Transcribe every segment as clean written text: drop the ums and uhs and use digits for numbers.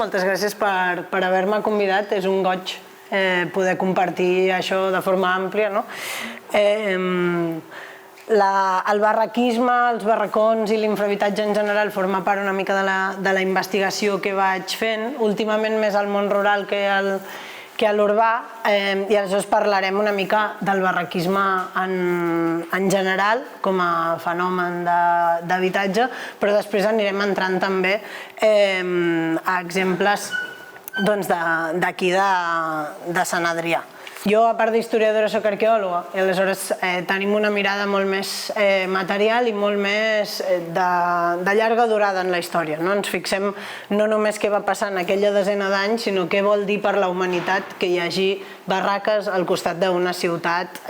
Moltes gràcies per haver-me convidat. És un goig poder compartir això de forma àmplia. El barraquisme, els barracons i l'infrahabitatge en general forma part una mica de la investigació que vaig fent, últimament més al món rural que a l'urbà, i aleshores parlarem una mica del barraquisme en general com a fenomen d'habitatge, però després anirem entrant també a exemples d'aquí de Sant Adrià. Jo, a part d'historiadora, soc arqueòloga i aleshores tenim una mirada molt més material i molt més de llarga durada en la història. Ens fixem no només què va passar en aquella desena d'anys, sinó què vol dir per la humanitat que hi hagi barraques al costat d'una ciutat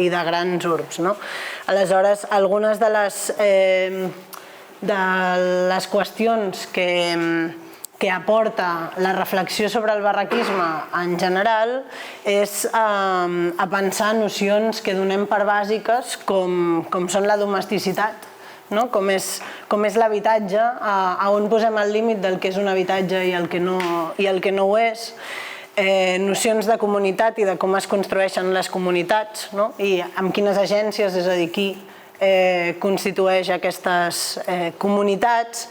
i de grans urbs. Aleshores, algunes de les qüestions que aporta la reflexió sobre el barraquisme en general és a pensar nocions que donem per bàsiques com són la domesticitat, com és l'habitatge, a on posem el límit del que és un habitatge i el que no ho és, nocions de comunitat i de com es construeixen les comunitats i amb quines agències, és a dir, qui constitueix aquestes comunitats.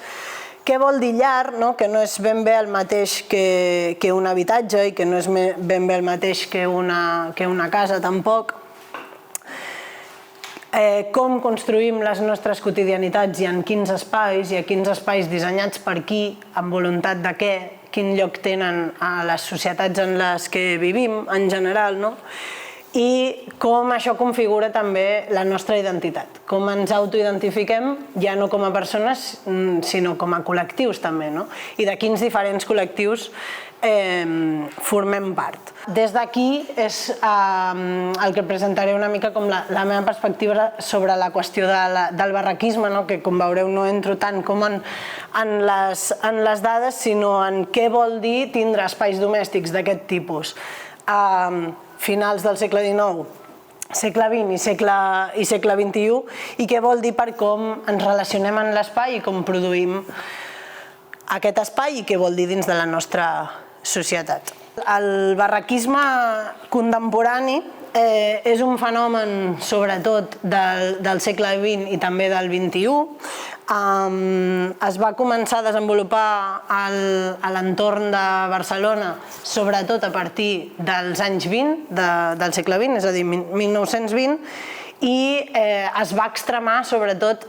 Què vol dir llar, que no és ben bé el mateix que un habitatge i que no és ben bé el mateix que una casa tampoc. Com construïm les nostres quotidianitats i en quins espais, i a quins espais dissenyats per qui, amb voluntat de què, quin lloc tenen a les societats en les que vivim en general, i com això configura també la nostra identitat, com ens autoidentifiquem ja no com a persones sinó com a col·lectius també, i de quins diferents col·lectius formem part. Des d'aquí és el que presentaré una mica com la meva perspectiva sobre la qüestió del barraquisme, que com veureu no entro tant com en les dades, sinó en què vol dir tindre espais domèstics d'aquest tipus finals del segle XIX, segle XX i segle XXI, i què vol dir per com ens relacionem en l'espai i com produïm aquest espai i què vol dir dins de la nostra societat. El barraquisme contemporani és un fenomen sobretot del segle XX i també del XXI. Es va començar a desenvolupar a l'entorn de Barcelona, sobretot a partir dels anys 20 del segle XX, és a dir, 1920, i es va extremar sobretot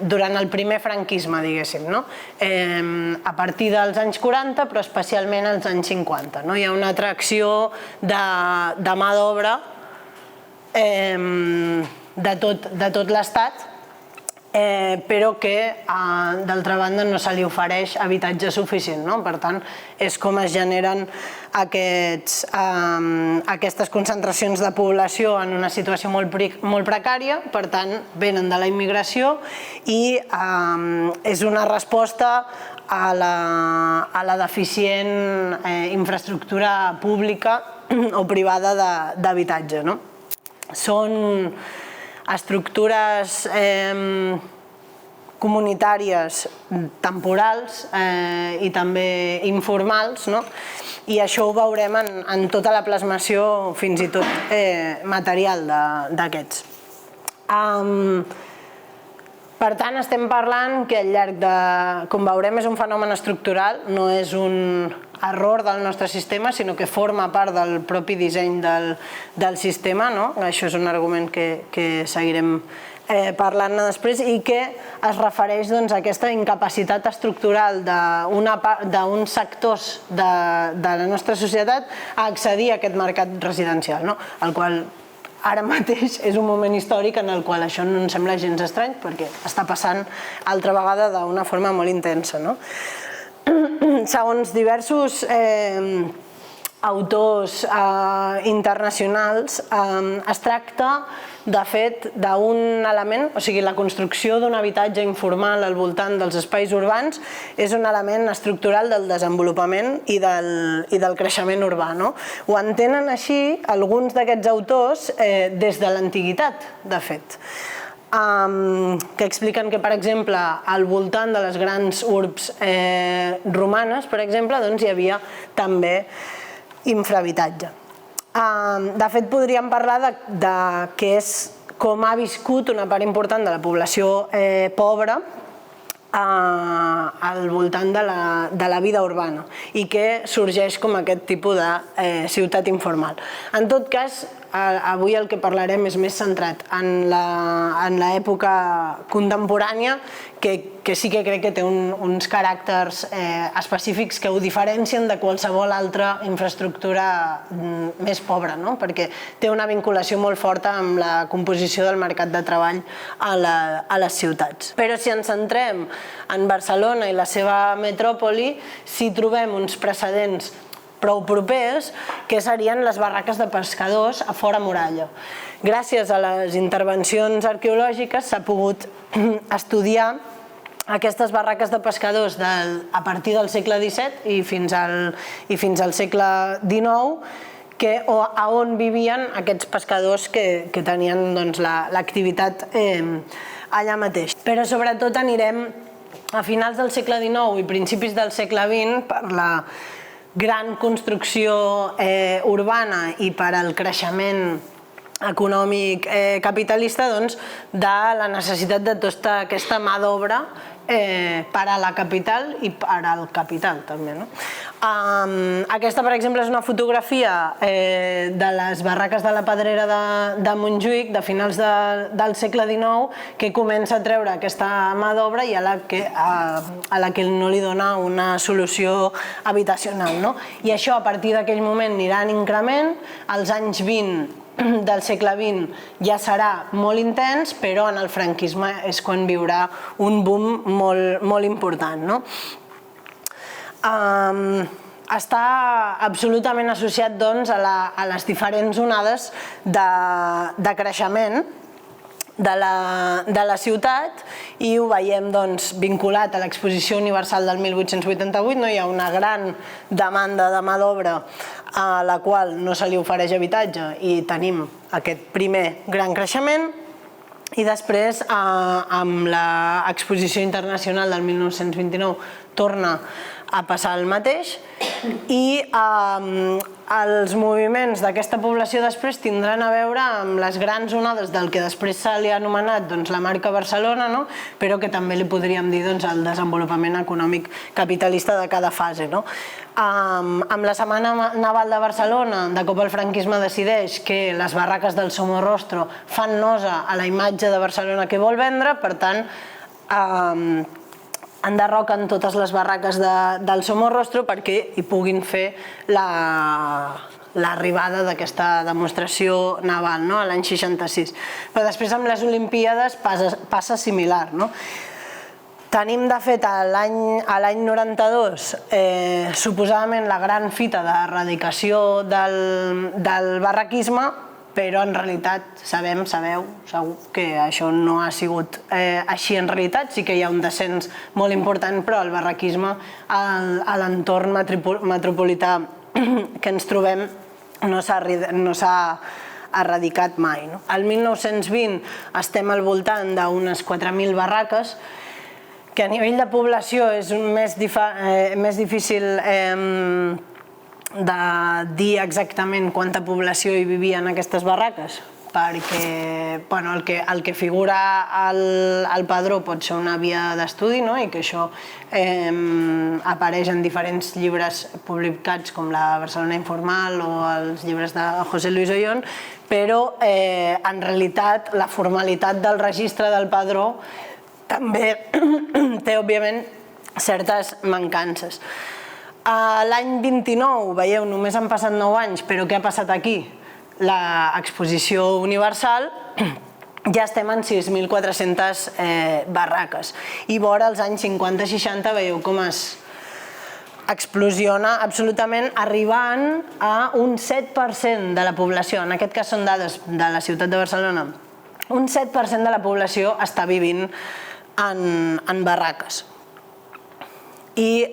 durant el primer franquisme, diguéssim, a partir dels anys 40, però especialment als anys 50. Hi ha una atracció de mà d'obra de tot l'Estat, però que, d'altra banda, no se li ofereix habitatge suficient. Per tant, és com es generen aquestes concentracions de població en una situació molt precària, per tant, venen de la immigració i és una resposta a la deficient infraestructura pública o privada d'habitatge. Són estructures comunitàries temporals i també informals, i això ho veurem en tota la plasmació, fins i tot material d'aquests. Per tant, estem parlant que al llarg de... Com veurem, és un fenomen estructural, no és un error del nostre sistema, sinó que forma part del propi disseny del sistema. Això és un argument que seguirem parlant-ne després i que es refereix a aquesta incapacitat estructural d'uns sectors de la nostra societat a accedir a aquest mercat residencial, el qual ara mateix és un moment històric en el qual això no ens sembla gens estrany perquè està passant altra vegada d'una forma molt intensa. Segons diversos autors internacionals, es tracta, de fet, d'un element, o sigui, la construcció d'un habitatge informal al voltant dels espais urbans és un element estructural del desenvolupament i del creixement urbà. Ho entenen així alguns d'aquests autors des de l'antiguitat, de fet. que expliquen que, per exemple, al voltant de les grans urbs romanes, per exemple, doncs hi havia també infrahabitatge. De fet, podríem parlar de què és com ha viscut una part important de la població pobra al voltant de la vida urbana i que sorgeix com aquest tipus de ciutat informal. En tot cas, avui el que parlarem és més centrat en l'època contemporània, que sí que crec que té uns caràcters específics que ho diferencien de qualsevol altra infraestructura més pobra, perquè té una vinculació molt forta amb la composició del mercat de treball a les ciutats. Però si ens centrem en Barcelona i la seva metròpoli, sí trobem uns precedents prou propers, que serien les barraques de pescadors a fora muralla. Gràcies a les intervencions arqueològiques s'ha pogut estudiar aquestes barraques de pescadors a partir del segle XVII i fins al segle XIX, a on vivien aquests pescadors que tenien l'activitat allà mateix. Però sobretot anirem a finals del segle XIX i principis del segle XX per la gran construcció urbana i per al creixement econòmic capitalista de la necessitat de tota aquesta mà d'obra per a la capital i per al capital també. Aquesta, per exemple, és una fotografia de les barraques de la Pedrera de Montjuïc de finals del segle XIX, que comença a treure aquesta mà d'obra i a la que no li dona una solució habitacional. I això a partir d'aquell moment anirà en increment. Als anys 20 del segle XX ja serà molt intens, però en el franquisme és quan viurà un boom molt important. Està absolutament associat a les diferents onades de creixement de la ciutat i ho veiem vinculat a l'Exposició Universal del 1888. Hi ha una gran demanda de mà d'obra a la qual no se li ofereix habitatge i tenim aquest primer gran creixement. I després, amb l'Exposició Internacional del 1929, torna a passar el mateix i els moviments d'aquesta població després tindran a veure amb les grans onades del que després se li ha anomenat la marca Barcelona, però que també li podríem dir el desenvolupament econòmic capitalista de cada fase. Amb la Setmana Naval de Barcelona, de cop el franquisme decideix que les barraques del Somorrostro fan nosa a la imatge de Barcelona que vol vendre, per tant, enderroquen totes les barraques del Somorrostro perquè hi puguin fer l'arribada d'aquesta demostració naval a l'any 66. Però després amb les Olimpíades passa similar. Tenim, de fet, a l'any 92, suposadament la gran fita d'erradicació del barraquisme, però en realitat sabeu segur que això no ha sigut així en realitat. Sí que hi ha un descens molt important, però el barraquisme a l'entorn metropolità que ens trobem no s'ha erradicat mai. Al 1920 estem al voltant d'unes 4.000 barraques, que a nivell de població és més difícil de dir exactament quanta població hi vivia en aquestes barraques, perquè el que figura al padró pot ser una via d'estudi i que això apareix en diferents llibres publicats com la Barcelona Informal o els llibres de José Luis Ollón, però en realitat la formalitat del registre del padró també té, òbviament, certes mancances. L'any 29, veieu, només han passat 9 anys, però què ha passat aquí? L'Exposició Universal, ja estem en 6.400 barraques. I vora els anys 50-60 veieu com es explosiona absolutament, arribant a un 7% de la població, en aquest cas són dades de la ciutat de Barcelona, un 7% de la població està vivint en barraques. I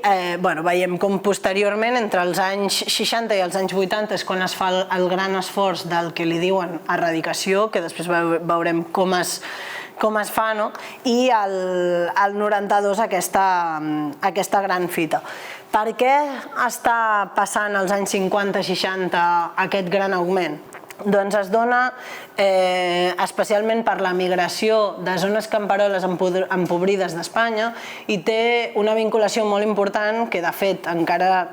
veiem com posteriorment, entre els anys 60 i els anys 80, és quan es fa el gran esforç del que li diuen erradicació, que després veurem com es com es fa, no? I el 92 aquesta gran fita. Per què està passant als anys 50-60 aquest gran augment? Doncs es dona especialment per la migració de zones camperoles empobrides d'Espanya i té una vinculació molt important que de fet encara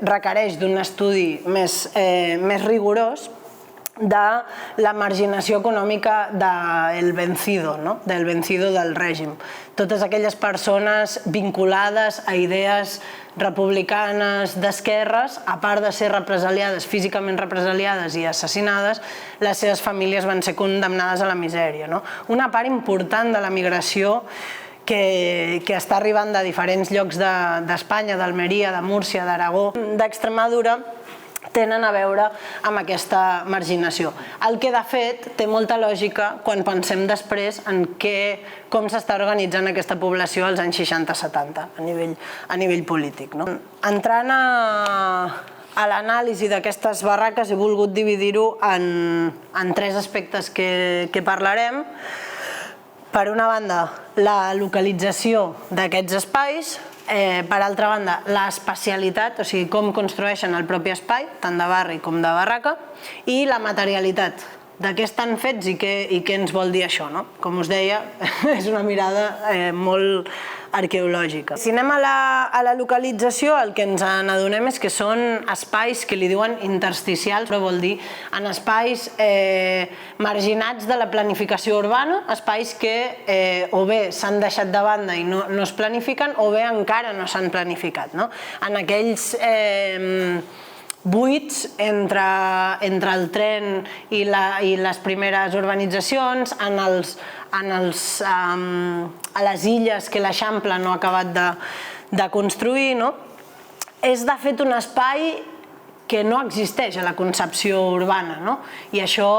requereix d'un estudi més rigorós de la marginació econòmica del vencido del règim. Totes aquelles persones vinculades a idees republicanes d'esquerres, a part de ser represaliades, físicament represaliades i assassinades, les seves famílies van ser condemnades a la misèria. Una part important de la migració que està arribant de diferents llocs d'Espanya, d'Almeria, de Múrcia, d'Aragó, d'Extremadura, tenen a veure amb aquesta marginació. El que, de fet, té molta lògica quan pensem després en com s'està organitzant aquesta població als anys 60-70 a nivell polític. Entrant a l'anàlisi d'aquestes barraques, he volgut dividir-ho en tres aspectes que parlarem. Per una banda, la localització d'aquests espais. Per altra banda, l'especialitat, o sigui, com construeixen el propi espai, tant de barri com de barraca, i la materialitat, de què estan fets i què ens vol dir això. Com us deia, és una mirada molt arqueològica. Si anem a la localització, el que ens n'adonem és que són espais que li diuen intersticials, però vol dir en espais marginats de la planificació urbana, espais que o bé s'han deixat de banda i no es planifiquen o bé encara no s'han planificat. En aquells buits entre el tren i les primeres urbanitzacions, a les illes que l'Eixample no ha acabat de construir. És, de fet, un espai que no existeix a la concepció urbana, i això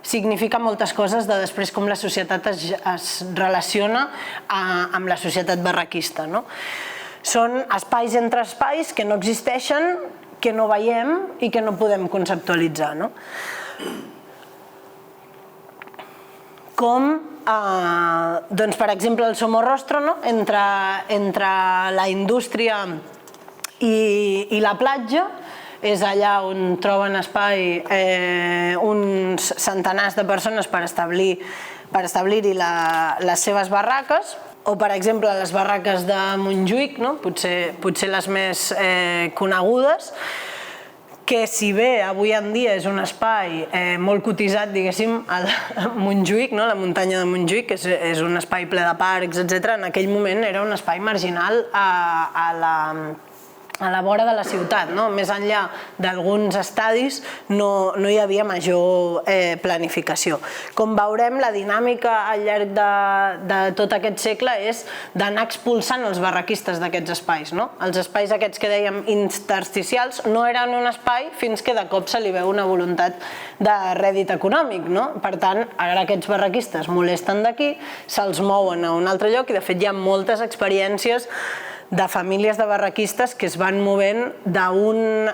significa moltes coses de després com la societat es relaciona amb la societat barraquista. Són espais entre espais que no existeixen, que no veiem i que no podem conceptualitzar. Com, per exemple, el Somorrostro, entre la indústria i la platja, és allà on troben espai uns centenars de persones per establir-hi les seves barraques, o, per exemple, les barraques de Montjuïc, potser les més conegudes, que si bé avui en dia és un espai molt cotitzat, diguéssim, a Montjuïc, la muntanya de Montjuïc, és un espai ple de parcs, etc., en aquell moment era un espai marginal a la vora de la ciutat. Més enllà d'alguns estadis no hi havia major planificació. Com veurem, la dinàmica al llarg de tot aquest segle és d'anar expulsant els barraquistes d'aquests espais. Els espais aquests que dèiem intersticials no eren un espai fins que de cop se li veu una voluntat de rèdit econòmic. Per tant, ara aquests barraquistes molesten d'aquí, se'ls mouen a un altre lloc i, de fet, hi ha moltes experiències de famílies de barraquistes que es van movent d'un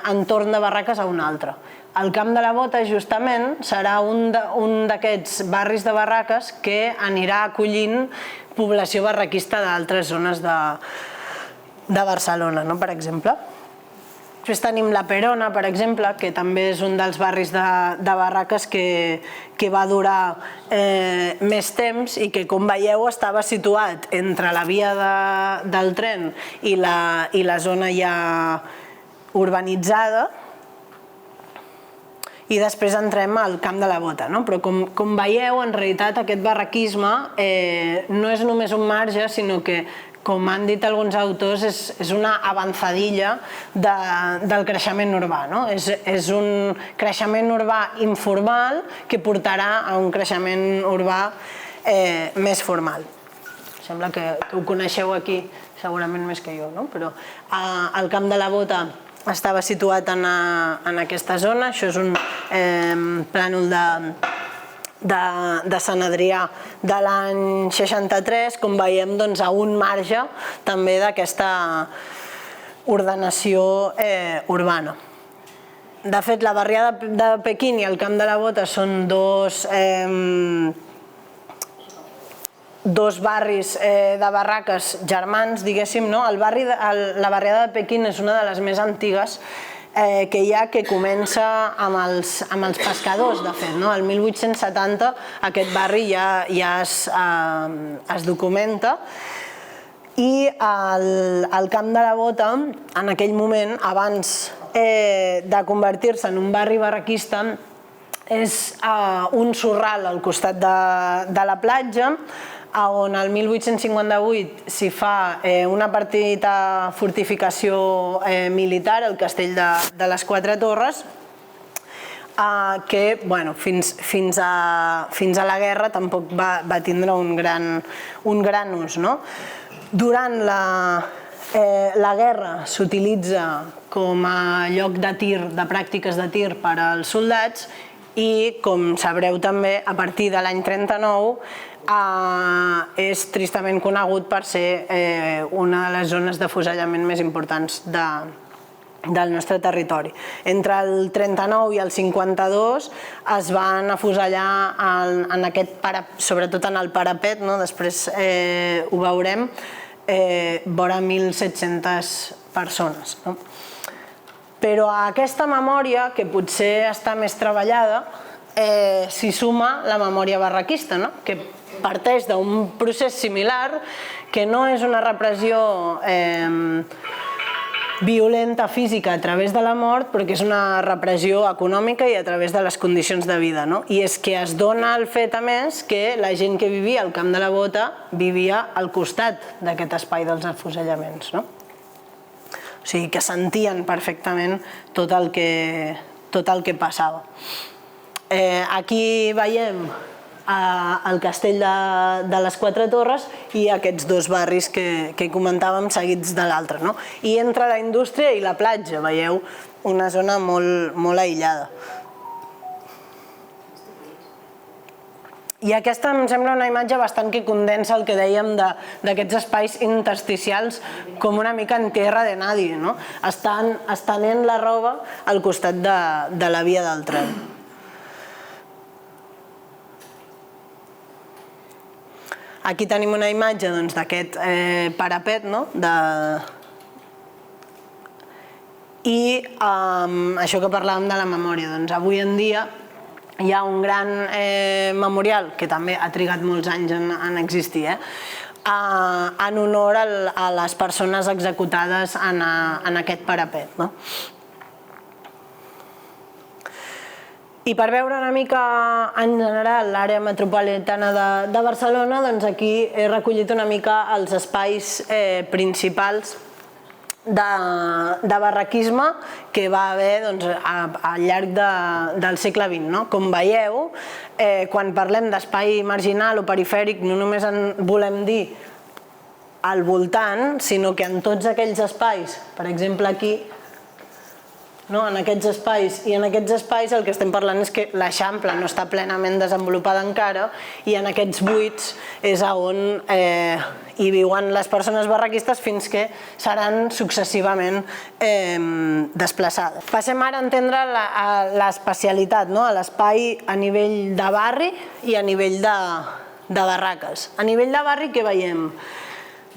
entorn de barraques a un altre. El Camp de la Bota, justament, serà un d'aquests barris de barraques que anirà acollint població barraquista d'altres zones de Barcelona, per exemple. Després tenim la Perona, per exemple, que també és un dels barris de barraques que va durar més temps i que, com veieu, estava situat entre la via del tren i la zona ja urbanitzada. I després entrem al Camp de la Bota. Però, com veieu, en realitat aquest barraquisme no és només un marge, sinó que, com han dit alguns autors, és una avançadilla del creixement urbà. És un creixement urbà informal que portarà a un creixement urbà més formal. Sembla que ho coneixeu aquí, segurament més que jo, però el Camp de la Bota estava situat en aquesta zona. Això és un plànol de Sant Adrià de l'any 63, com veiem, a un marge també d'aquesta ordenació urbana. De fet, la barriada de Pequín i el Camp de la Bota són dos barris de barraques germans, diguéssim, no? La barriada de Pequín és una de les més antigues que hi ha, que comença amb els pescadors, de fet. El 1870 aquest barri ja es documenta, i el Camp de la Bota, en aquell moment, abans de convertir-se en un barri barraquista, és un sorral al costat de la platja, on el 1858 s'hi fa una petita fortificació militar, el castell de les Quatre Torres, que fins a la guerra tampoc va tindre un gran ús. Durant la guerra s'utilitza com a lloc de tir, de pràctiques de tir per als soldats, i, com sabreu també, a partir de l'any 39 és tristament conegut per ser una de les zones d'afusellament més importants del nostre territori. Entre el 39 i el 52 es van afusellar, sobretot en el parapet, després ho veurem, vora 1.700 persones. Però a aquesta memòria, que potser està més treballada, s'hi suma la memòria barraquista, que parteix d'un procés similar, que no és una repressió violenta, física, a través de la mort, però que és una repressió econòmica i a través de les condicions de vida. I és que es dona el fet, a més, que la gent que vivia al Camp de la Bota vivia al costat d'aquest espai dels afusellaments. O sigui, que sentien perfectament tot el que passava. Aquí veiem el castell de les Quatre Torres i aquests dos barris que comentàvem seguits de l'altre. I entre la indústria i la platja, veieu, una zona molt aïllada. I aquesta em sembla una imatge bastant que condensa el que dèiem d'aquests espais intersticials com una mica en tierra de nadie, estenent la roba al costat de la via del tren. Aquí tenim una imatge d'aquest parapet i això que parlàvem de la memòria. Avui en dia hi ha un gran memorial, que també ha trigat molts anys en existir, en honor a les persones executades en aquest parapet. I per veure una mica en general l'àrea metropolitana de Barcelona, aquí he recollit una mica els espais principals de barraquisme que va haver al llarg del segle XX. Com veieu, quan parlem d'espai marginal o perifèric, no només en volem dir al voltant, sinó que en tots aquells espais, per exemple aquí, en aquests espais i en aquests espais el que estem parlant és que l'Eixample no està plenament desenvolupada encara i en aquests buits és on hi viuen les persones barraquistes fins que seran successivament desplaçades. Passem ara a entendre l'especialitat, l'espai a nivell de barri i a nivell de barraques. A nivell de barri què veiem?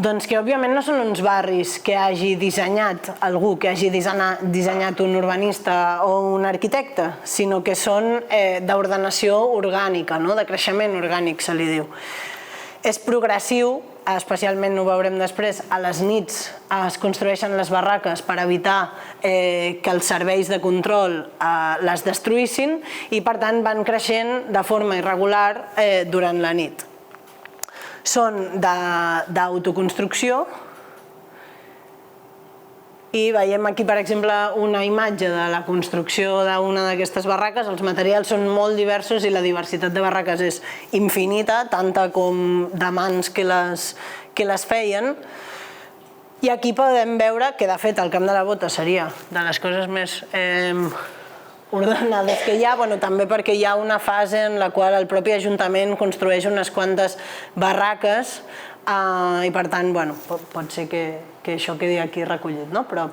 Doncs que òbviament no són uns barris que hagi dissenyat algú, que hagi dissenyat un urbanista o un arquitecte, sinó que són d'ordenació orgànica, de creixement orgànic se li diu. És progressiu, especialment ho veurem després, a les nits es construeixen les barraques per evitar que els serveis de control les destruïssin i per tant van creixent de forma irregular durant la nit. Són d'autoconstrucció i veiem aquí, per exemple, una imatge de la construcció d'una d'aquestes barraques. Els materials són molt diversos i la diversitat de barraques és infinita, tanta com de mans que les feien. I aquí podem veure que, de fet, el Camp de la Bota seria de les coses més ordenades que hi ha, també perquè hi ha una fase en la qual el propi Ajuntament construeix unes quantes barraques i per tant pot ser que això quedi aquí recollit, però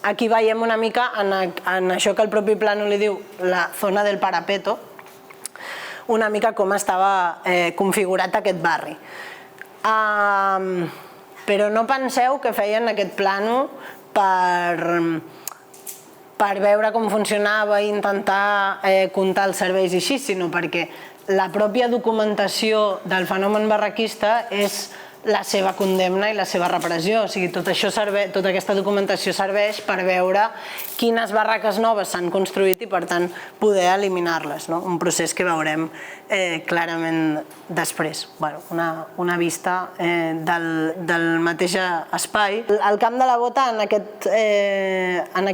aquí veiem una mica en això que el propi plànol li diu la zona del parapeto, una mica com estava configurat aquest barri. Però no penseu que feien aquest plànol per veure com funcionava i intentar comptar els serveis i així, sinó perquè la pròpia documentació del fenomen barraquista és la seva condemna i la seva repressió. O sigui, tota aquesta documentació serveix per veure quines barraques noves s'han construït i, per tant, poder eliminar-les. Un procés que veurem clarament després. Una vista del mateix espai. Al Camp de la Bota, en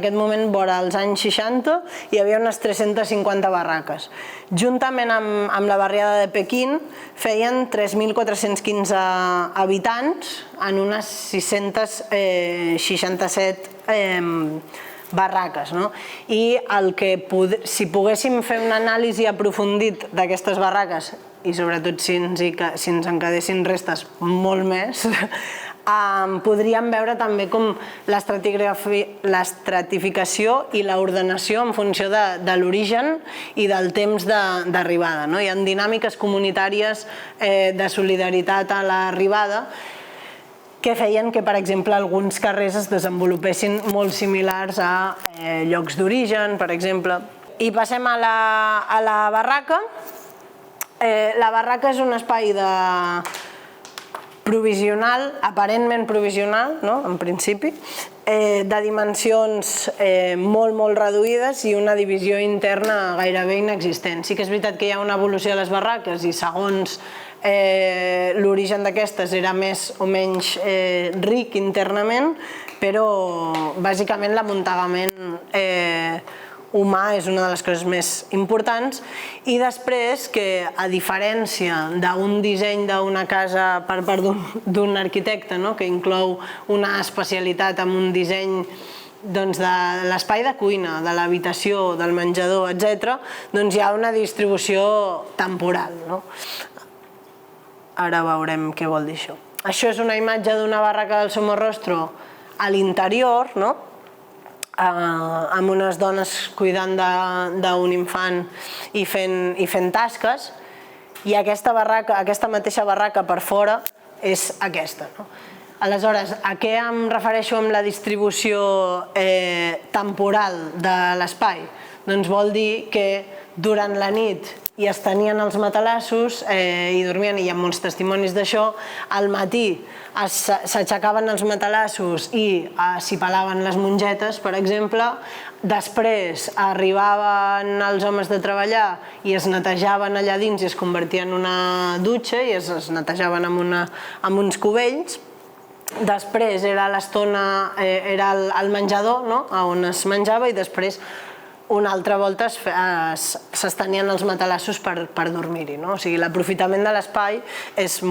aquest moment, vora els anys 60, hi havia unes 350 barraques. Juntament amb la barriada de Pequín, feien 3.415 habitants en unes 667 barraques. I si poguéssim fer una anàlisi aprofundit d'aquestes barraques, i sobretot si ens en quedessin restes molt més, podríem veure també com l'estratificació i l'ordenació en funció de l'origen i del temps d'arribada. Hi ha dinàmiques comunitàries de solidaritat a l'arribada que feien que, per exemple, alguns carrers es desenvolupessin molt similars a llocs d'origen, per exemple. I passem a la barraca. La barraca és un espai provisional, aparentment provisional, en principi, de dimensions molt, molt reduïdes i una divisió interna gairebé inexistent. Sí que és veritat que hi ha una evolució de les barraques i segons l'origen d'aquestes era més o menys ric internament, però bàsicament l'amuntegament humà és una de les coses més importants. I després que, a diferència d'un disseny d'una casa per part d'un arquitecte, que inclou una especialitat amb un disseny de l'espai de cuina, de l'habitació, del menjador, etc., doncs hi ha una distribució temporal. Ara veurem què vol dir això. Això és una imatge d'una barraca del Somorrostro a l'interior, amb unes dones cuidant d'un infant i fent tasques, i aquesta mateixa barraca per fora és aquesta. Aleshores, a què em refereixo amb la distribució temporal de l'espai? Doncs vol dir que durant la nit i es tenien els matalassos i dormien, i hi ha molts testimonis d'això. Al matí s'aixecaven els matalassos i s'hi pelaven les mongetes, per exemple. Després arribaven els homes de treballar i es netejaven allà dins i es convertien en una dutxa i es netejaven amb uns cubells. Després era l'estona, era el menjador, on es menjava, i després una altra volta s'estenien els matalassos per dormir-hi. O sigui, l'aprofitament de l'espai és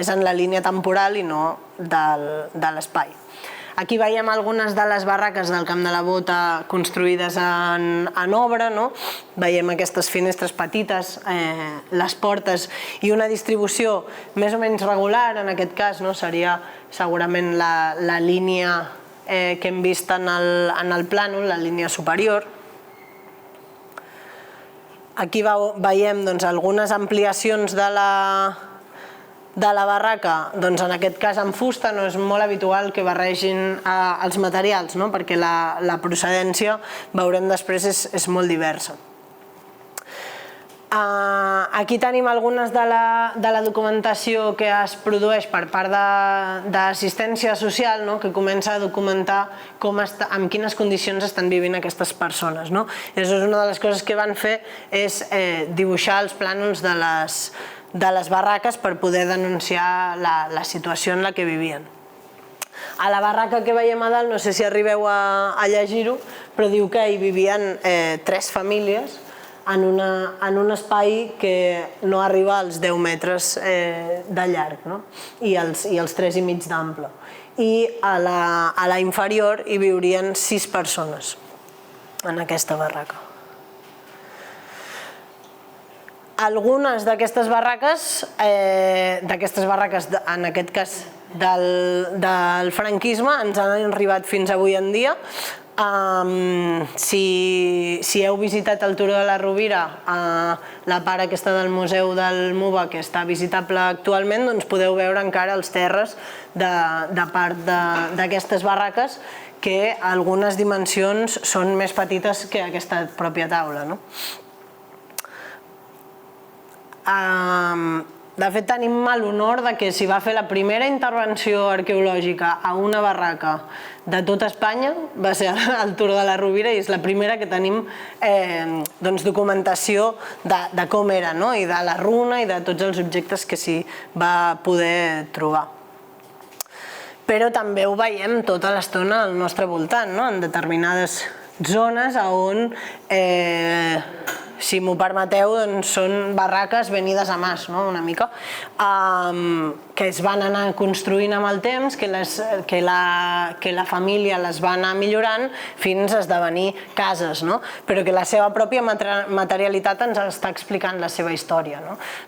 en la línia temporal i no de l'espai. Aquí veiem algunes de les barraques del Camp de la Bota construïdes en obra. Veiem aquestes finestres petites, les portes i una distribució més o menys regular. En aquest cas seria segurament la línia que hem vist en el plànol, la línia superior. Aquí veiem algunes ampliacions de la barraca, en aquest cas en fusta. No és molt habitual que barregin els materials, perquè la procedència, veurem després, és molt diversa. Aquí tenim algunes de la documentació que es produeix per part d'assistència social, que comença a documentar en quines condicions estan vivint aquestes persones. Una de les coses que van fer és dibuixar els plànols de les barraques per poder denunciar la situació en la que vivien. A la barraca que veiem a dalt, no sé si arribeu a llegir-ho, però diu que hi vivien 3 famílies en un espai que no arriba als 10 metres de llarg i els 3,5 d'ample. I a la inferior hi viurien 6 persones en aquesta barraca. Algunes d'aquestes barraques, en aquest cas del franquisme ens han arribat fins avui en dia. Si heu visitat el Turó de la Rovira, la part aquesta del Museu del MUVA, que està visitable actualment, doncs podeu veure encara els terres de part d'aquestes barraques, que a algunes dimensions són més petites que aquesta pròpia taula. De fet, tenim l'honor que s'hi va fer la primera intervenció arqueològica a una barraca de tot Espanya, va ser al Turó de la Rovira, i és la primera que tenim documentació de com era, i de la runa i de tots els objectes que s'hi va poder trobar. Però també ho veiem tota l'estona al nostre voltant, en determinades zones on, si m'ho permeteu, són barraques venides a mas, una mica, que es van anar construint amb el temps, que la família les va anar millorant fins a esdevenir cases, però que la seva pròpia materialitat ens està explicant la seva història.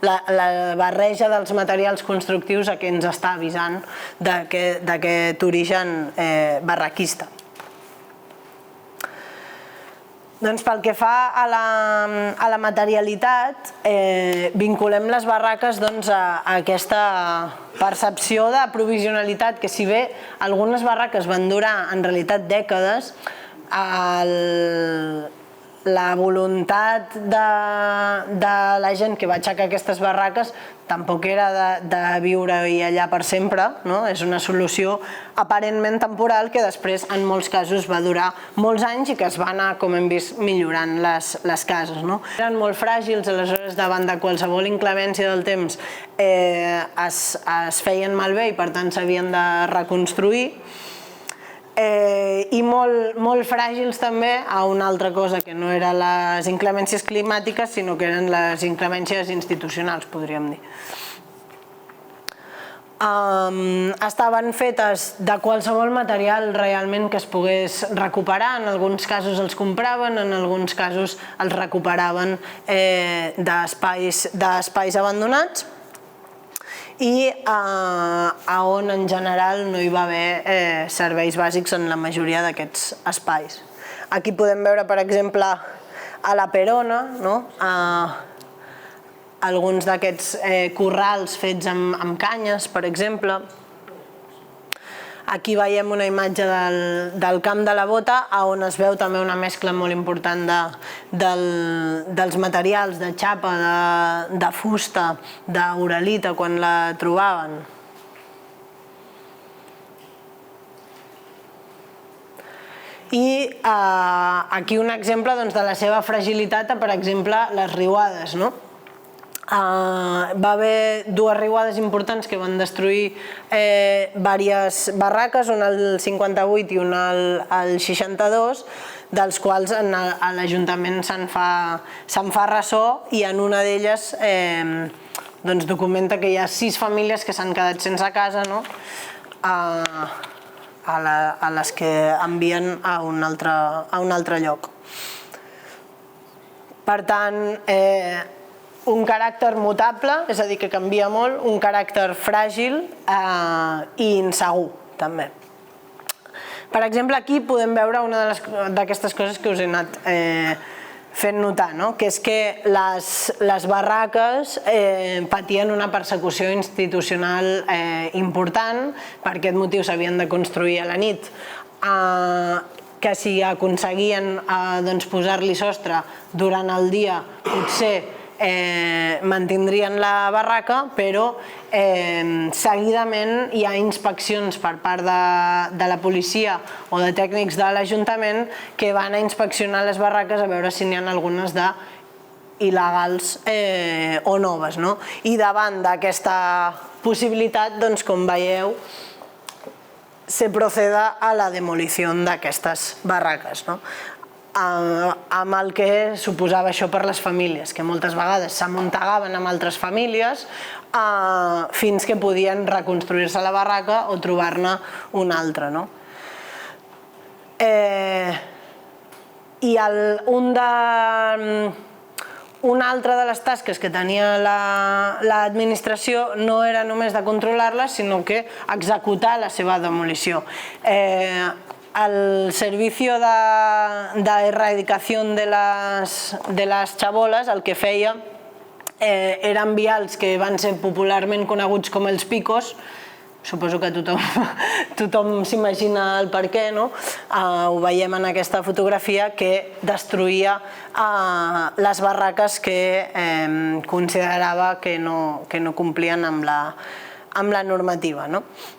La barreja dels materials constructius a què ens està avisant d'aquest origen barraquista. Doncs pel que fa a la materialitat, vinculem les barraques a aquesta percepció de provisionalitat, que si bé algunes barraques van durar en realitat dècades, la voluntat de la gent que va aixecar aquestes barraques tampoc era de viure-hi allà per sempre, és una solució aparentment temporal que després en molts casos va durar molts anys i que es va anar, com hem vist, millorant les cases. Eren molt fràgils, aleshores davant de qualsevol inclemència del temps es feien malbé i per tant s'havien de reconstruir, i molt fràgils també a una altra cosa que no eren les inclemències climàtiques, sinó que eren les inclemències institucionals, podríem dir. Estaven fetes de qualsevol material realment que es pogués recuperar, en alguns casos els compraven, en alguns casos els recuperaven d'espais abandonats, i on en general no hi va haver serveis bàsics en la majoria d'aquests espais. Aquí podem veure, per exemple, a la Perona, alguns d'aquests corrals fets amb canyes, per exemple. Aquí veiem una imatge del Camp de la Bota, on es veu també una mescla molt important dels materials, de xapa, de fusta, d'uralita, quan la trobaven. I aquí un exemple de la seva fragilitat, per exemple, les riuades. Va haver dues riuades importants que van destruir diverses barraques, una al 58 i una al 62, dels quals l'Ajuntament se'n fa ressò, i en una d'elles documenta que hi ha 6 famílies que s'han quedat sense casa, a les que envien a un altre lloc. Per tant, un caràcter mutable, és a dir, que canvia molt, un caràcter fràgil i insegur, també. Per exemple, aquí podem veure una d'aquestes coses que us he anat fent notar, que és que les barraques patien una persecució institucional important, per aquest motiu s'havien de construir a la nit, que si aconseguien posar-li sostre durant el dia, potser mantindrien la barraca, però seguidament hi ha inspeccions per part de la policia o de tècnics de l'Ajuntament que van a inspeccionar les barraques a veure si n'hi ha algunes il·legals o noves. I davant d'aquesta possibilitat, com veieu, se procede a la demolició d'aquestes barraques, amb el que suposava això per les famílies, que moltes vegades s'amuntegaven amb altres famílies fins que podien reconstruir-se la barraca o trobar-ne una altra. I Una altra de les tasques que tenia l'administració no era només de controlar-les, sinó que executar la seva demolició. El Servicio de Erradicación de les Chabolas el que feia era enviar els que van ser popularment coneguts com els picos. Suposo que tothom s'imagina el per què, no? Ho veiem en aquesta fotografia, que destruïa les barraques que considerava que no complien amb la normativa.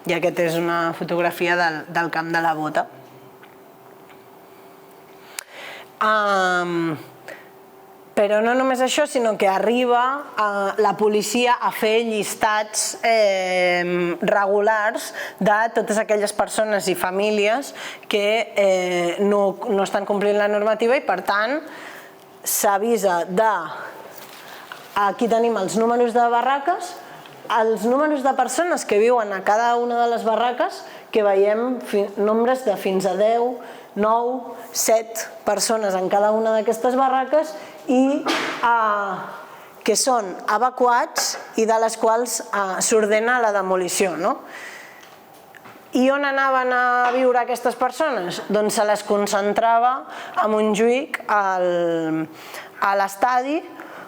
I aquesta és una fotografia del camp de la Bota. Però no només això, sinó que arriba la policia a fer llistats regulars de totes aquelles persones i famílies que no estan complint la normativa i, per tant, s'avisa de... Aquí tenim els números de barraques, els números de persones que viuen a cada una de les barraques, que veiem nombres de fins a 10, 9, 7 persones en cada una d'aquestes barraques i que són evacuats i de les quals s'ordena la demolició. I on anaven a viure aquestes persones? Doncs se les concentrava a Montjuïc, a l'estadi,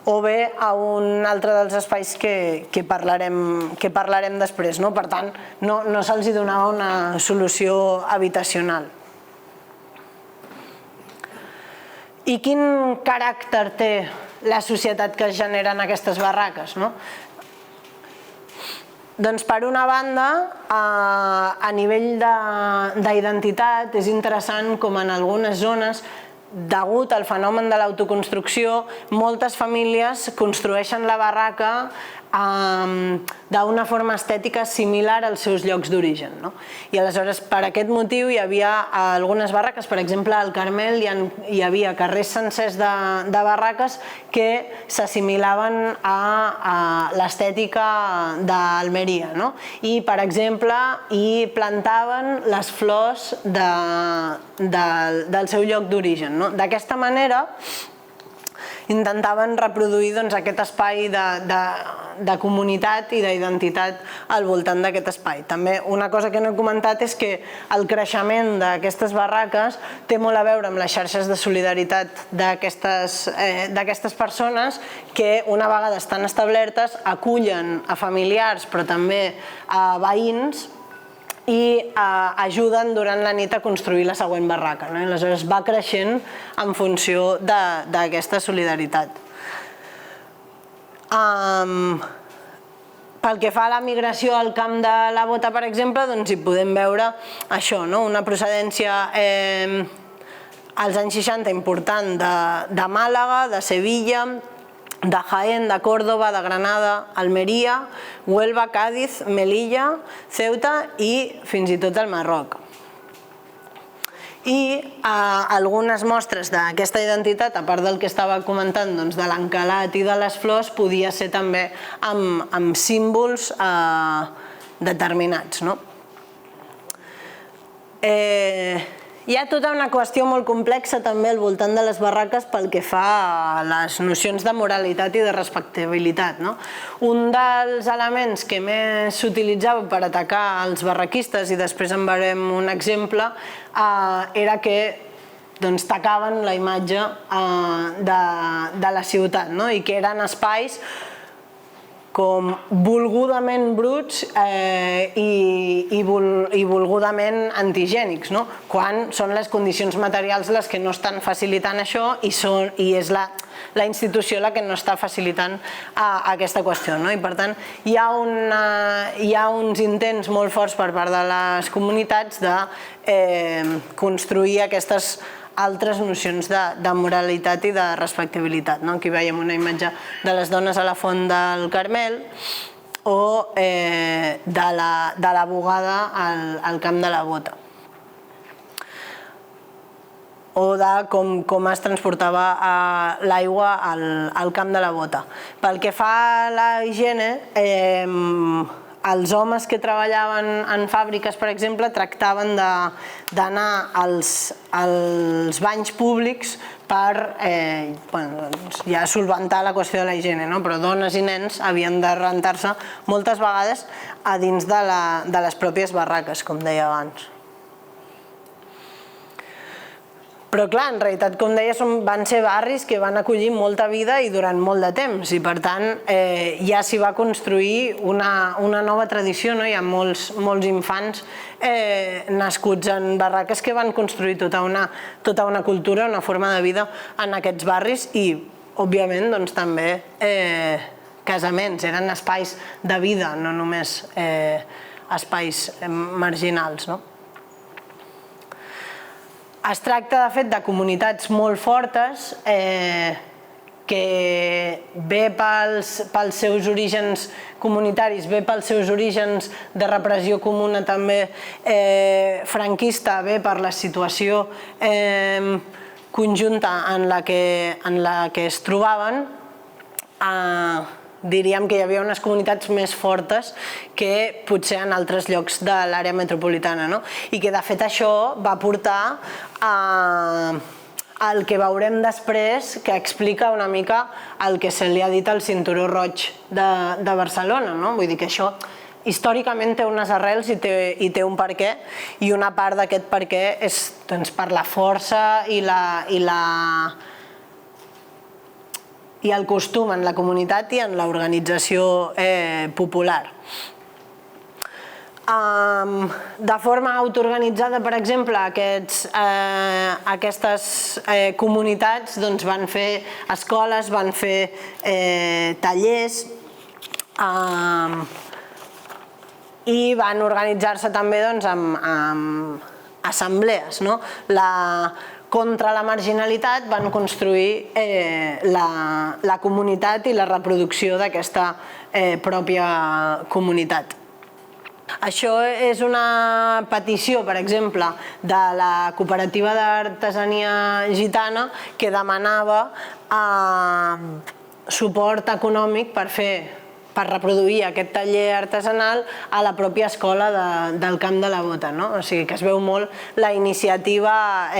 o bé a un altre dels espais que parlarem després. Per tant, no se'ls donava una solució habitacional. I quin caràcter té la societat que es genera en aquestes barraques? Doncs, per una banda, a nivell d'identitat, és interessant com en algunes zones, degut al fenomen de l'autoconstrucció, moltes famílies construeixen la barraca d'una forma estètica similar als seus llocs d'origen. I aleshores, per aquest motiu, hi havia algunes barraques, per exemple, al Carmel hi havia carrers sencers de barraques que s'assimilaven a l'estètica d'Almeria. I, per exemple, hi plantaven les flors del seu lloc d'origen. D'aquesta manera, intentaven reproduir aquest espai de comunitat i d'identitat al voltant d'aquest espai. També una cosa que no he comentat és que el creixement d'aquestes barraques té molt a veure amb les xarxes de solidaritat d'aquestes persones que, una vegada estan establertes, acullen a familiars però també a veïns i ajuden durant la nit a construir la següent barraca. Aleshores va creixent en funció d'aquesta solidaritat. Pel que fa a la migració al camp de la Bota, per exemple, hi podem veure això, una procedència als anys 60 important de Màlaga, de Sevilla, de Jaén, de Córdoba, de Granada, Almeria, Huelva, Cádiz, Melilla, Ceuta i fins i tot el Marroc. I algunes mostres d'aquesta identitat, a part del que estava comentant de l'encalat i de les flors, podia ser també amb símbols determinats. Hi ha tota una qüestió molt complexa també al voltant de les barraques pel que fa a les nocions de moralitat i de respectabilitat. Un dels elements que més s'utilitzava per atacar els barraquistes, i després en veurem un exemple, era que tacaven la imatge de la ciutat i que eren espais com volgudament bruts i volgudament antigènics, quan són les condicions materials les que no estan facilitant això i és la institució la que no està facilitant aquesta qüestió. I, per tant, hi ha uns intents molt forts per part de les comunitats de construir aquestes altres nocions de moralitat i de respectabilitat. Aquí veiem una imatge de les dones a la font del Carmel o de la bugada al camp de la Bota, o de com es transportava l'aigua al camp de la Bota. Pel que fa a la higiene, els homes que treballaven en fàbriques, per exemple, tractaven d'anar als banys públics per ja solventar la qüestió de la higiene, però dones i nens havien de rentar-se moltes vegades a dins de les pròpies barraques, com deia abans. Però clar, en realitat, com deia, van ser barris que van acollir molta vida i durant molt de temps i per tant ja s'hi va construir una nova tradició. Hi ha molts infants nascuts en barraques que van construir tota una cultura, una forma de vida en aquests barris i, òbviament, també casaments. Eren espais de vida, no només espais marginals. Es tracta, de fet, de comunitats molt fortes que bé pels seus orígens comunitaris, bé pels seus orígens de repressió comuna també franquista, bé per la situació conjunta en la que es trobaven, diríem que hi havia unes comunitats més fortes que potser en altres llocs de l'àrea metropolitana, i que de fet això va portar al que veurem després, que explica una mica el que se li ha dit al Cinturó Roig de Barcelona. Vull dir que això històricament té unes arrels i té un perquè, i una part d'aquest perquè és per la força i el costum en la comunitat i en l'organització popular. De forma autoorganitzada, per exemple, aquestes comunitats van fer escoles, van fer tallers i van organitzar-se també amb assemblees. Contra la marginalitat van construir la comunitat i la reproducció d'aquesta pròpia comunitat. Això és una petició, per exemple, de la Cooperativa d'Artesania Gitana que demanava suport econòmic per reproduir aquest taller artesanal a la pròpia escola del Camp de la Bota. O sigui que es veu molt la iniciativa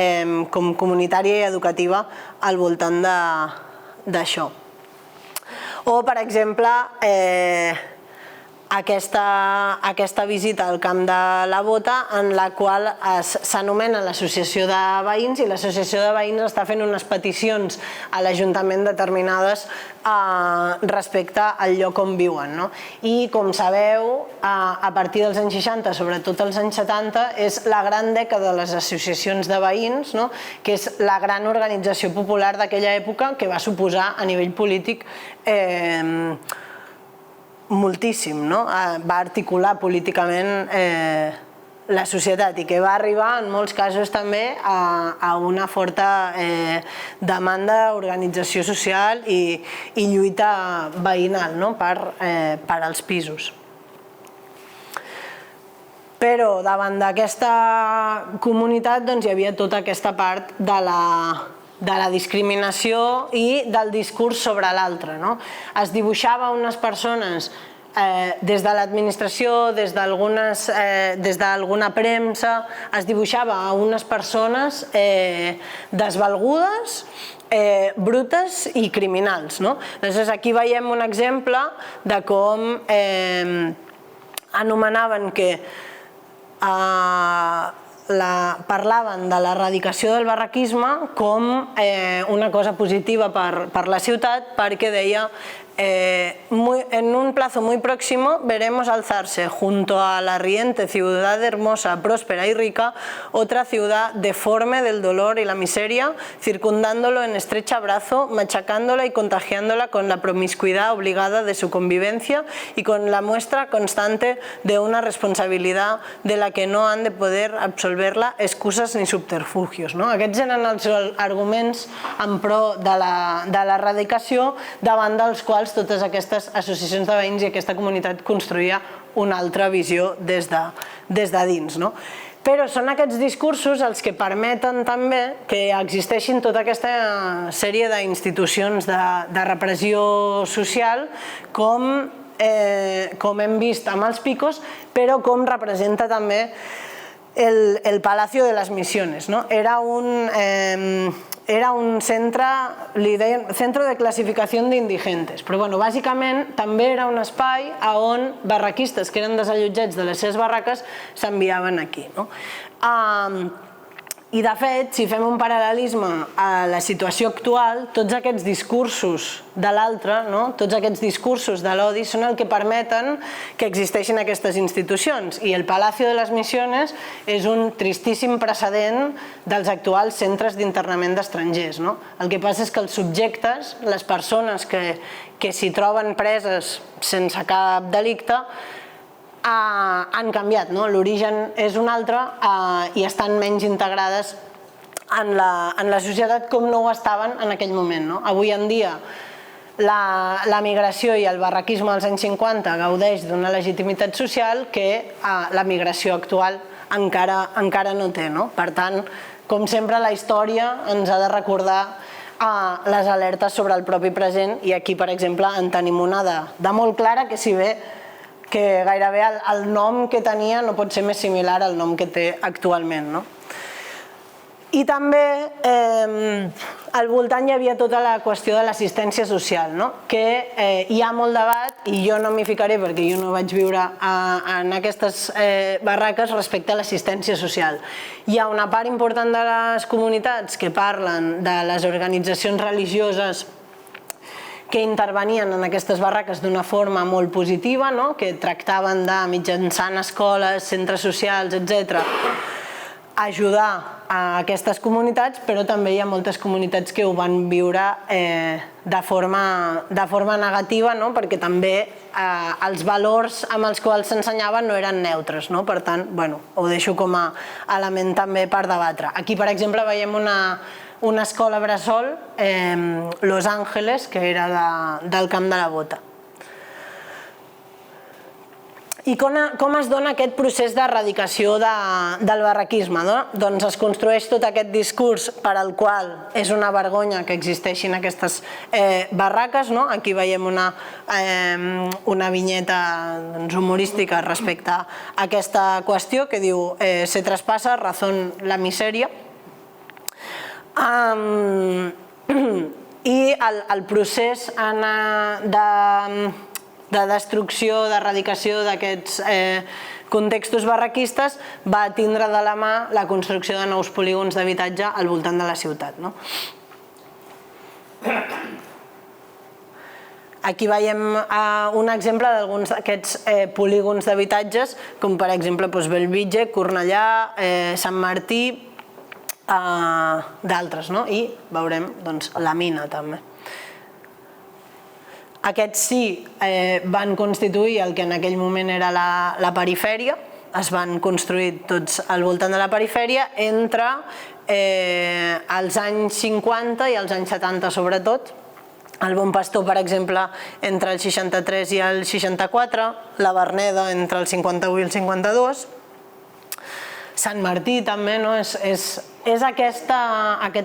comunitària i educativa al voltant d'això. O, per exemple, aquesta visita al Camp de la Bota en la qual s'anomena l'Associació de Veïns i l'Associació de Veïns està fent unes peticions a l'Ajuntament determinades respecte al lloc on viuen. I, com sabeu, a partir dels anys 60, sobretot als anys 70, és la gran dècada de les associacions de veïns, que és la gran organització popular d'aquella època que va suposar a nivell polític moltíssim, va articular políticament la societat i que va arribar en molts casos també a una forta demanda, organització social i lluita veïnal per als pisos. Però davant d'aquesta comunitat hi havia tota aquesta part de la discriminació i del discurs sobre l'altre. Es dibuixava unes persones des de l'administració, des d'alguna premsa, es dibuixava a unes persones desvalgudes, brutes i criminals. Llavors aquí veiem un exemple de com anomenaven que parlaven de l'erradicació del barraquisme com una cosa positiva per la ciutat, perquè deia en un plazo muy próximo veremos alzarse junto a la riente ciudad hermosa, próspera y rica, otra ciudad deforme del dolor y la miseria, circundándolo en estrecho abrazo, machacándola y contagiándola con la promiscuidad obligada de su convivencia y con la muestra constante de una responsabilidad de la que no han de poder absolverla excusas ni subterfugios. Aquests eren els arguments en pro de l'erradicació, davant dels quals totes aquestes associacions de veïns i aquesta comunitat construïa una altra visió des de dins. Però són aquests discursos els que permeten també que existeixin tota aquesta sèrie d'institucions de repressió social com com hem vist amb els picos, però com representa també el Palacio de las Misiones. Era un centre, li deien Centro de Clasificació d'Indigentes, però bàsicament també era un espai on barraquistes que eren desallotjats de les seves barraques s'enviaven aquí. I de fet, si fem un paral·lelisme a la situació actual, tots aquests discursos de l'altre, tots aquests discursos de l'odi són el que permeten que existeixin aquestes institucions. I el Palacio de las Misiones és un tristíssim precedent dels actuals centres d'internament d'estrangers. El que passa és que els subjectes, les persones que s'hi troben preses sense cap delicte, han canviat, l'origen és un altre i estan menys integrades en la societat com no ho estaven en aquell moment. Avui en dia la migració i el barraquisme dels anys 50 gaudeix d'una legitimitat social que la migració actual encara no té. Per tant, com sempre, la història ens ha de recordar les alertes sobre el propi present i aquí, per exemple, en tenim una de molt clara que si bé que gairebé el nom que tenia no pot ser més similar al nom que té actualment. I també al voltant hi havia tota la qüestió de l'assistència social, que hi ha molt debat i jo no m'hi ficaré perquè jo no vaig viure en aquestes barraques respecte a l'assistència social. Hi ha una part important de les comunitats que parlen de les organitzacions religioses que intervenien en aquestes barraques d'una forma molt positiva, que tractaven de, mitjançant escoles, centres socials, etc., ajudar a aquestes comunitats, però també hi ha moltes comunitats que ho van viure de forma negativa, perquè també els valors amb els quals s'ensenyaven no eren neutres. Per tant, ho deixo com a element també per debatre. Aquí, per exemple, veiem una escola bressol, Los Ángeles, que era del Camp de la Bota. I com es dona aquest procés d'erradicació del barraquisme? Doncs es construeix tot aquest discurs per al qual és una vergonya que existeixin aquestes barraques. Aquí veiem una vinyeta humorística respecte a aquesta qüestió que diu «Se traspassa razón la miseria». I el procés de destrucció, d'erradicació d'aquests contextos barraquistes va tindre de la mà la construcció de nous polígons d'habitatge al voltant de la ciutat. Aquí veiem un exemple d'alguns d'aquests polígons d'habitatges, com per exemple Bellvitge, Cornellà, Sant Martí, d'altres, i veurem la mina també. Aquests sí van constituir el que en aquell moment era la perifèria, es van construir tots al voltant de la perifèria entre els anys 50 i els anys 70 sobretot. El Bon Pastor, per exemple, entre el 63 i el 64, la Verneda entre el 51 i el 52, Sant Martí també és aquest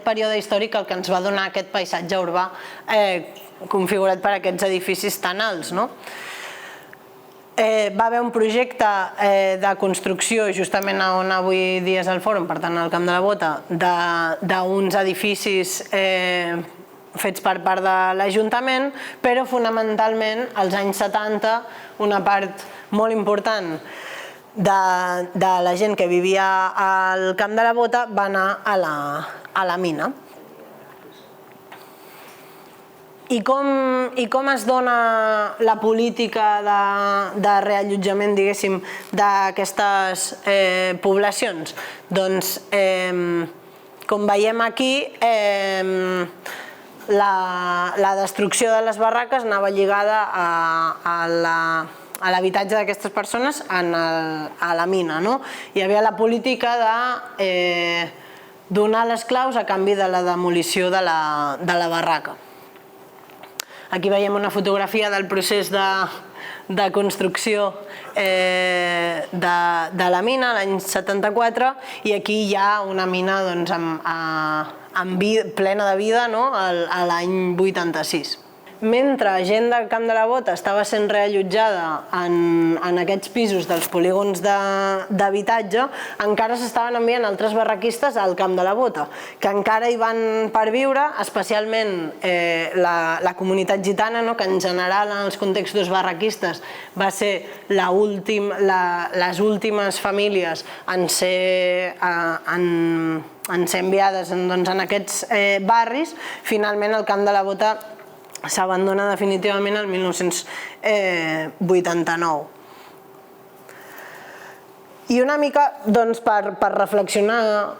període històric el que ens va donar aquest paisatge urbà configurat per aquests edificis tan alts. Va haver un projecte de construcció justament on avui dia és el fòrum, per tant al Camp de la Bota, d'uns edificis fets per part de l'Ajuntament, però fonamentalment als anys 70 una part molt important de la gent que vivia al Camp de la Bota va anar a la mina. I com es dona la política de reallotjament, diguéssim, d'aquestes poblacions? Doncs, com veiem aquí, la destrucció de les barraques anava lligada a l'habitatge d'aquestes persones a la mina. Hi havia la política de donar les claus a canvi de la demolició de la barraca. Aquí veiem una fotografia del procés de construcció de la mina l'any 74 i aquí hi ha una mina plena de vida a l'any 86. mentre gent del Camp de la Bota estava sent reallotjada en aquests pisos dels polígons d'habitatge, encara s'estaven enviant altres barraquistes al Camp de la Bota, que encara hi van per viure, especialment la comunitat gitana, que en general en els contextos barraquistes va ser les últimes famílies en ser enviades en aquests barris. Finalment el Camp de la Bota s'abandona definitivament el 1989. I una mica per reflexionar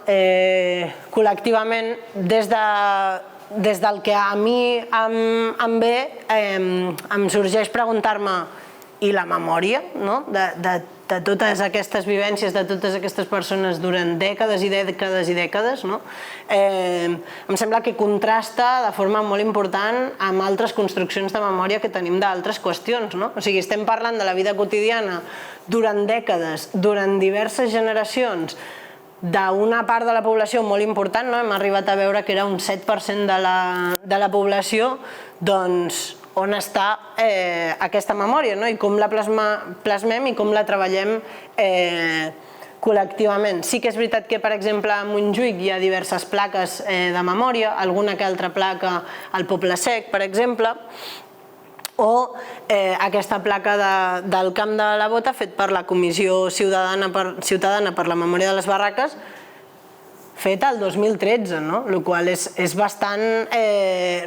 col·lectivament des del que a mi em ve, em sorgeix preguntar-me i la memòria de totes aquestes vivències, de totes aquestes persones durant dècades i dècades i dècades. Em sembla que contrasta de forma molt important amb altres construccions de memòria que tenim d'altres qüestions. O sigui, estem parlant de la vida quotidiana durant dècades, durant diverses generacions, d'una part de la població molt important. Hem arribat a veure que era un 7% de la població. Doncs on està aquesta memòria i com la plasmem i com la treballem col·lectivament. Sí que és veritat que, per exemple, a Montjuïc hi ha diverses plaques de memòria, alguna que altra placa al Poble Sec, per exemple, o aquesta placa del Camp de la Bota fet per la Comissió Ciutadana per la Memòria de les Barraques, feta el 2013, el qual és bastant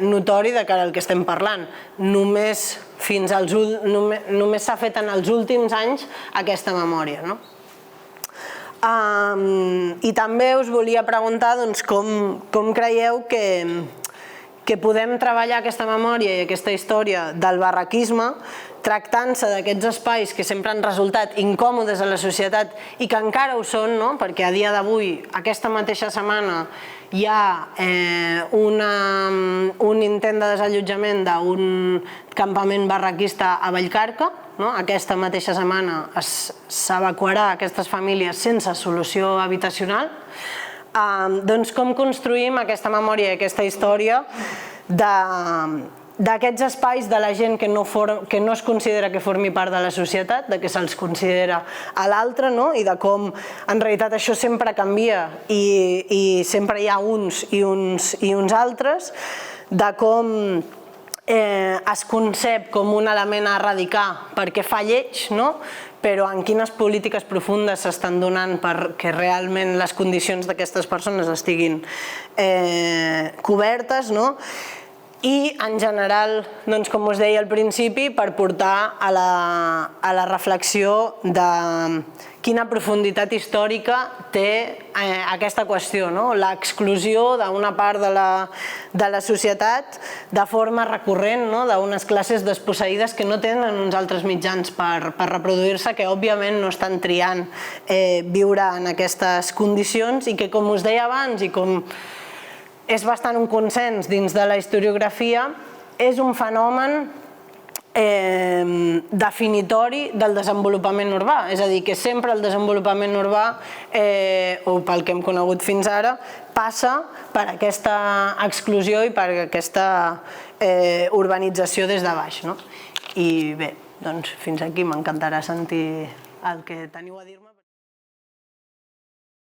notori de cara al que estem parlant. Només s'ha fet en els últims anys aquesta memòria. I també us volia preguntar com creieu que podem treballar aquesta memòria i aquesta història del barraquisme tractant-se d'aquests espais que sempre han resultat incòmodes a la societat i que encara ho són, perquè a dia d'avui, aquesta mateixa setmana, hi ha un intent de desallotjament d'un campament barraquista a Vallcarca. Aquesta mateixa setmana s'evacuarà aquestes famílies sense solució habitacional. Doncs com construïm aquesta memòria i aquesta història d'aquests espais de la gent que no es considera que formi part de la societat, de que se'ls considera a l'altre, i de com en realitat això sempre canvia i sempre hi ha uns i uns altres, de com es concep com un element a erradicar perquè fa lleig, però en quines polítiques profundes s'estan donant perquè realment les condicions d'aquestes persones estiguin cobertes, i en general, com us deia al principi, per portar a la reflexió de quina profunditat històrica té aquesta qüestió, l'exclusió d'una part de la societat de forma recurrent, d'unes classes desposseïdes que no tenen uns altres mitjans per reproduir-se, que òbviament no estan triant viure en aquestes condicions i que, com us deia abans, i com és bastant un consens dins de la historiografia, és un fenomen definitori del desenvolupament urbà. És a dir, que sempre el desenvolupament urbà, o pel que hem conegut fins ara, passa per aquesta exclusió i per aquesta urbanització des de baix. I bé, doncs fins aquí m'encantarà sentir el que teniu a dir-me.